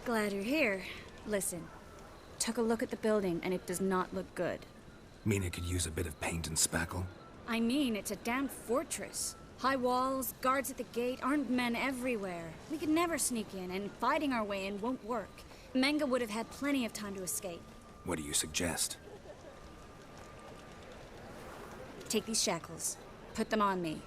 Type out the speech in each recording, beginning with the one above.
Glad you're here. Listen, took a look at the building and it does not look good. Mean it could use a bit of paint and spackle? I mean, it's a damn fortress. High walls, guards at the gate, armed men everywhere. We could never sneak in, and fighting our way in won't work. Menge would have had plenty of time to escape. What do you suggest? Take these shackles. Put them on me.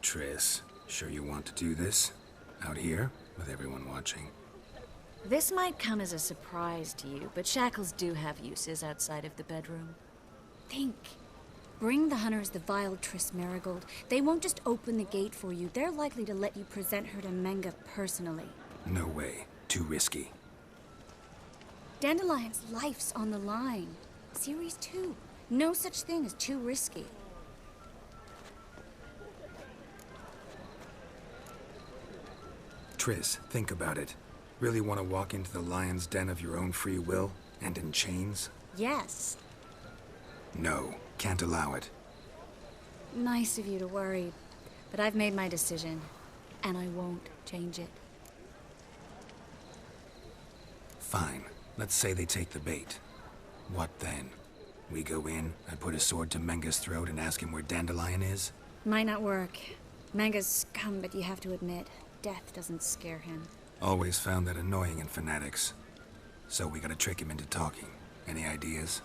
Triss, sure you want to do this? Out here, with everyone watching? This might come as a surprise to you, but shackles do have uses outside of the bedroom. Think. Bring the hunters the vile Triss Merigold. They won't just open the gate for you. They're likely to let you present her to Menge personally. No way. Too risky. Dandelion's life's on the line. Series 2. No such thing as too risky. Triss, think about it. Really want to walk into the lion's den of your own free will, and in chains? Yes. No, can't allow it. Nice of you to worry, but I've made my decision, and I won't change it. Fine. Let's say they take the bait. What then? We go in, I put a sword to Menge's throat and ask him where Dandelion is? Might not work. Menge's scum, but you have to admit, death doesn't scare him. Always found that annoying in fanatics. So we gotta trick him into talking. Any ideas?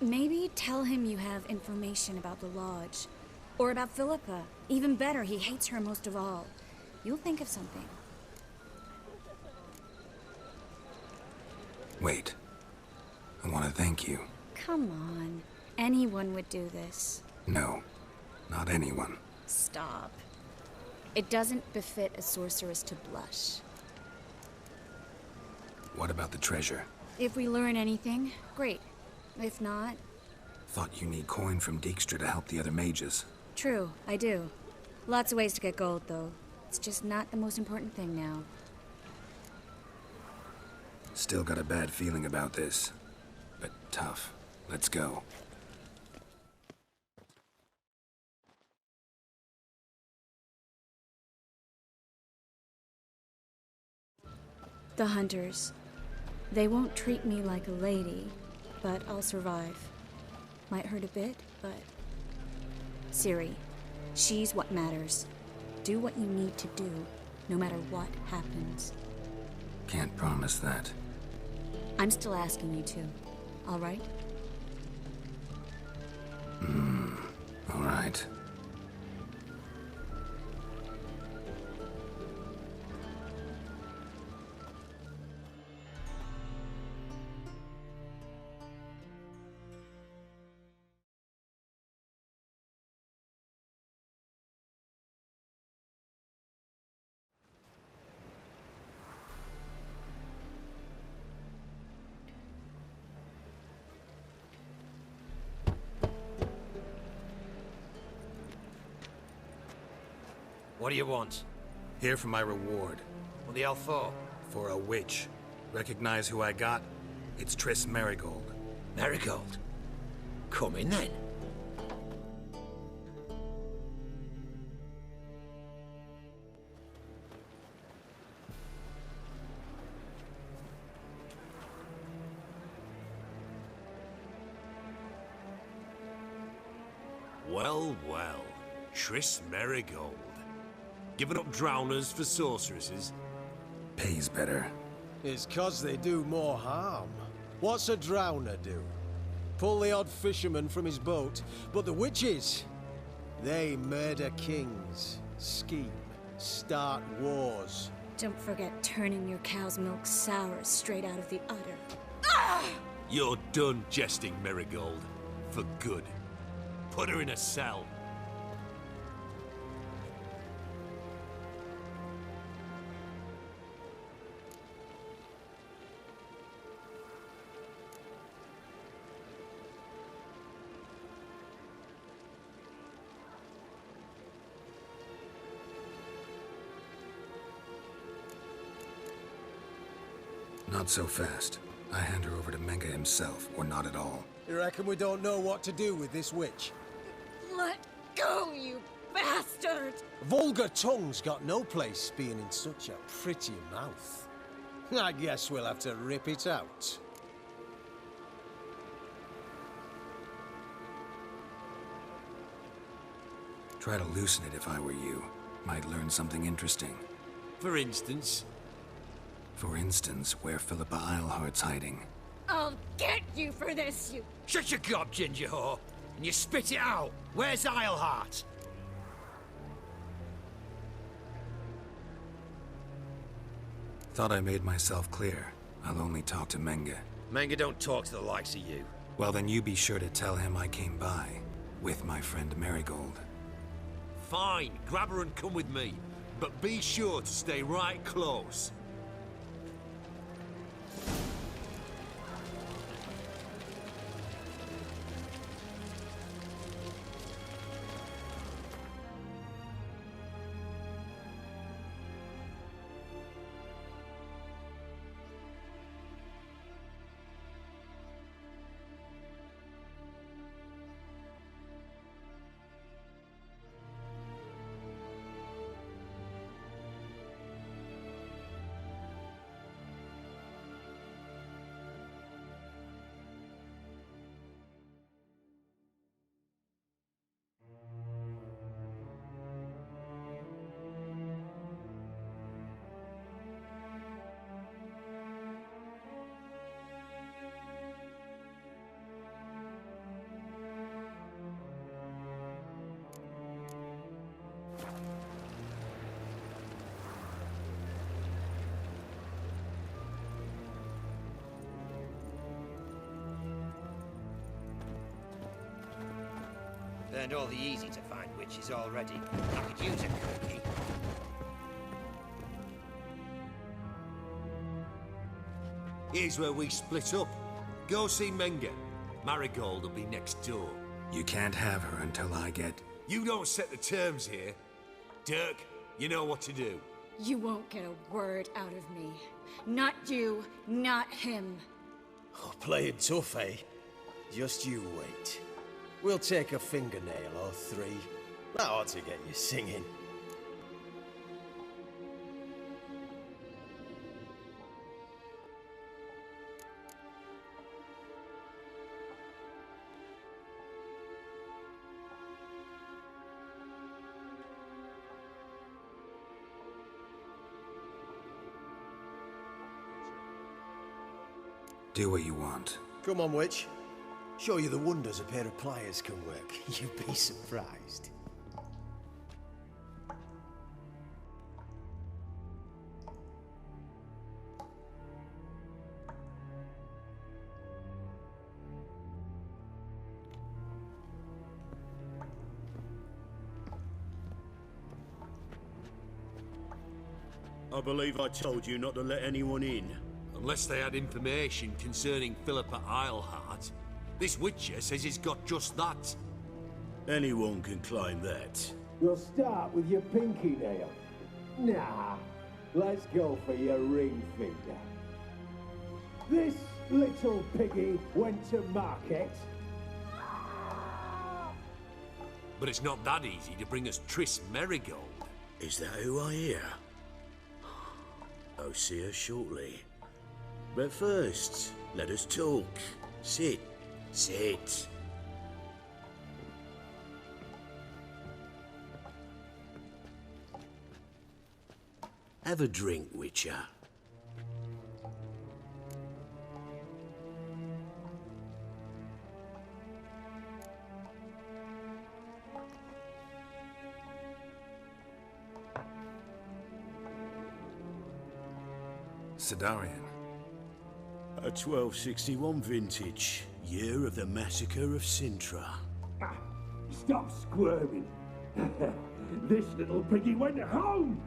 Maybe tell him you have information about the Lodge. Or about Philippa. Even better, he hates her most of all. You'll think of something. Wait. I want to thank you. Come on. Anyone would do this. No. Not anyone. Stop. It doesn't befit a sorceress to blush. What about the treasure? If we learn anything, great. If not... Thought you need coin from Dijkstra to help the other mages. True, I do. Lots of ways to get gold, though. It's just not the most important thing now. Still got a bad feeling about this. But tough. Let's go. The hunters. They won't treat me like a lady, but I'll survive. Might hurt a bit, but... Ciri, she's what matters. Do what you need to do, no matter what happens. Can't promise that. I'm still asking you to, all right? All right. What do you want? Here for my reward. What the hell for? For a witch. Recognize who I got? It's Triss Merigold. Merigold? Come in then. Well, well. Triss Merigold. Giving up drowners for sorceresses? Pays better. It's 'cause they do more harm. What's a drowner do? Pull the odd fisherman from his boat, but the witches, they murder kings, scheme, start wars. Don't forget turning your cow's milk sour straight out of the udder. You're done jesting, Merigold. For good. Put her in a cell. Not so fast. I hand her over to Menge himself, or not at all. You reckon we don't know what to do with this witch? Let go, you bastard! Vulgar tongue's got no place being in such a pretty mouth. I guess we'll have to rip it out. Try to loosen it if I were you. Might learn something interesting. For instance? For instance, where Philippa Eilhart's hiding. I'll get you for this, you... Shut your gob, ginger whore, and you spit it out. Where's Eilhart? Thought I made myself clear. I'll only talk to Menge. Menge don't talk to the likes of you. Well, then you be sure to tell him I came by. With my friend Marigold. Fine, grab her and come with me. But be sure to stay right close. Learned all the easy-to-find witches already. I could use a cookie. Here's where we split up. Go see Menge. Marigold will be next door. You can't have her until I get... You don't set the terms here. Dirk, you know what to do. You won't get a word out of me. Not you, not him. Oh, playing tough, eh? Just you wait. We'll take a fingernail or three. That ought to get you singing. Do what you want. Come on, witch. Show you the wonders a pair of pliers can work. You'd be surprised. I believe I told you not to let anyone in. Unless they had information concerning Philippa Eilhart. This Witcher says he's got just that. Anyone can claim that. You'll start with your pinky nail. Nah, let's go for your ring finger. This little piggy went to market. But it's not that easy to bring us Triss Merigold. Is that who I hear? I'll see her shortly. But first, let us talk. Sit. Sit. Have a drink, Witcher. Sidarian. A 1261 vintage, year of the massacre of Sintra. Stop squirming. This little piggy went home.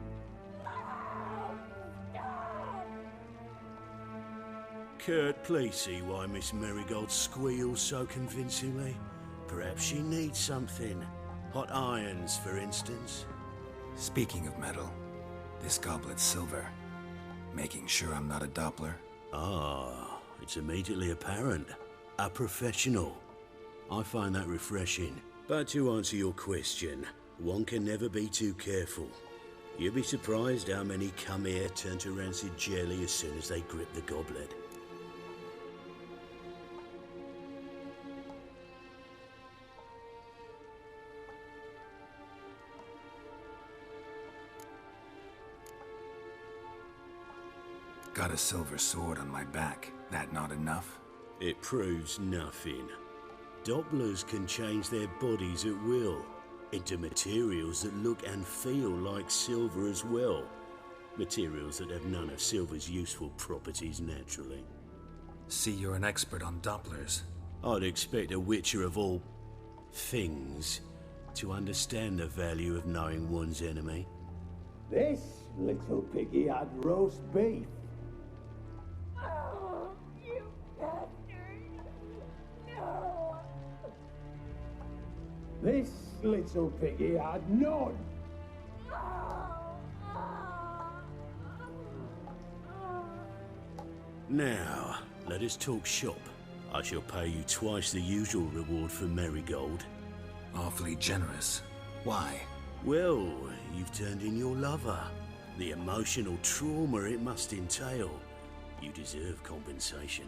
Kurt, please see why Miss Merigold squeals so convincingly. Perhaps she needs something. Hot irons, for instance. Speaking of metal, this goblet's silver. Making sure I'm not a Doppler. Ah, it's immediately apparent. A professional. I find that refreshing. But to answer your question, one can never be too careful. You'll be surprised how many come here turn to rancid jelly as soon as they grip the goblet. Got a silver sword on my back. That not enough? It proves nothing. Dopplers can change their bodies at will, into materials that look and feel like silver as well. Materials that have none of silver's useful properties naturally. See, you're an expert on Dopplers. I'd expect a witcher of all things to understand the value of knowing one's enemy. This little piggy had roast beef. Oh, you bastard! No! This little piggy had none. Now, let us talk shop. I shall pay you twice the usual reward for Marigold. Awfully generous. Why? Well, you've turned in your lover. The emotional trauma it must entail. You deserve compensation.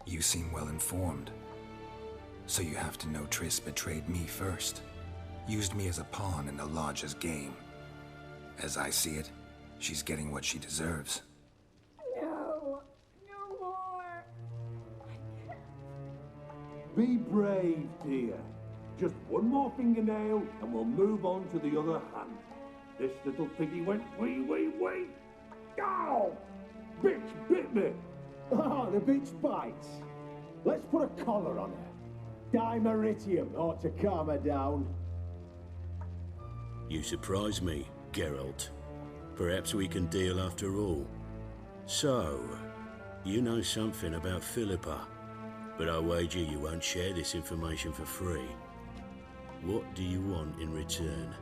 You seem well informed. So you have to know Triss betrayed me first. Used me as a pawn in the Lodge's game. As I see it, she's getting what she deserves. No! No more! Be brave, dear. Just one more fingernail and we'll move on to the other hand. This little piggy went wee wee wee. Ow! Bitch bit me. Ah, the bitch bites. Let's put a collar on her. Dimeritium ought to calm her down. You surprise me, Geralt. Perhaps we can deal after all. So, you know something about Philippa, but I wager you won't share this information for free. What do you want in return?